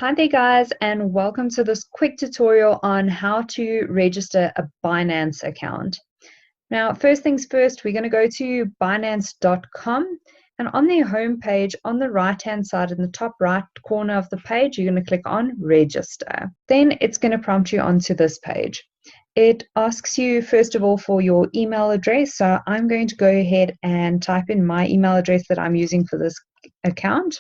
Hi there guys, and welcome to this quick tutorial on how to register a Binance account. Now, first things first, we're going to go to Binance.com, and on their homepage, on the right-hand side in the top right corner of the page, you're going to click on Register. Then it's going to prompt you onto this page. It asks you, first of all, for your email address. So I'm going to go ahead and type in my email address that I'm using for this account.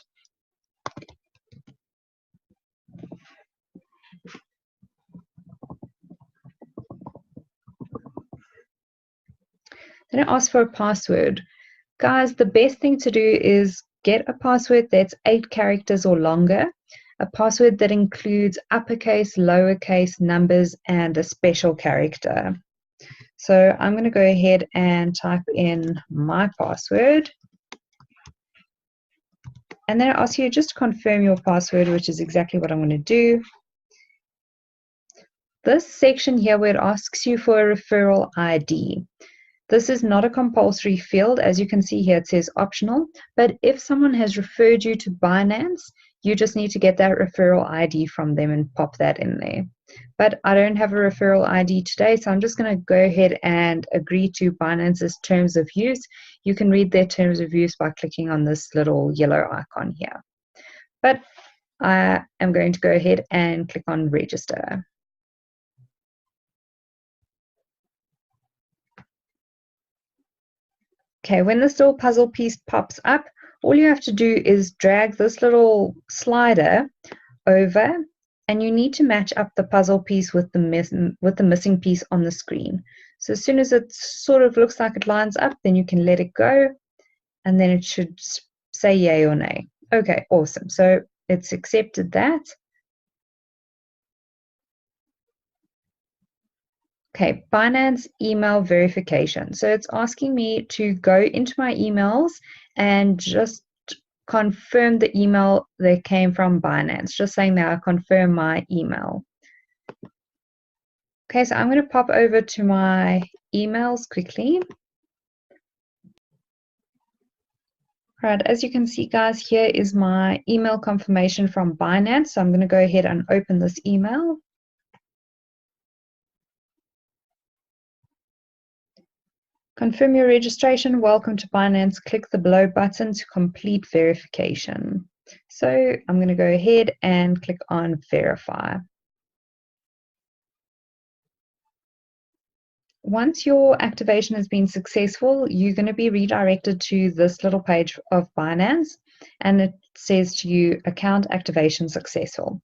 Then it asks for a password. Guys, the best thing to do is get a password that's 8 characters or longer, a password that includes uppercase, lowercase, numbers, and a special character. So I'm going to go ahead and type in my password. And then it asks you just to confirm your password, which is exactly what I'm going to do. This section here where it asks you for a referral ID. This is not a compulsory field. As you can see here, it says optional. But if someone has referred you to Binance, you just need to get that referral ID from them and pop that in there. But I don't have a referral ID today, so I'm just going to go ahead and agree to Binance's terms of use. You can read their terms of use by clicking on this little yellow icon here. But I am going to go ahead and click on Register. Okay, when this little puzzle piece pops up, all you have to do is drag this little slider over, and you need to match up the puzzle piece with the missing piece on the screen. So as soon as it sort of looks like it lines up, then you can let it go, and then it should say yay or nay. Okay, awesome. So it's accepted that. Okay, Binance email verification. So it's asking me to go into my emails and just confirm the email that came from Binance. Just saying that I confirm my email. Okay, so I'm going to pop over to my emails quickly. Right, as you can see, guys, here is my email confirmation from Binance. So I'm going to go ahead and open this email. Confirm your registration. Welcome to Binance. Click the below button to complete verification. So I'm going to go ahead and click on Verify. Once your activation has been successful, you're going to be redirected to this little page of Binance, and it says to you, account activation successful.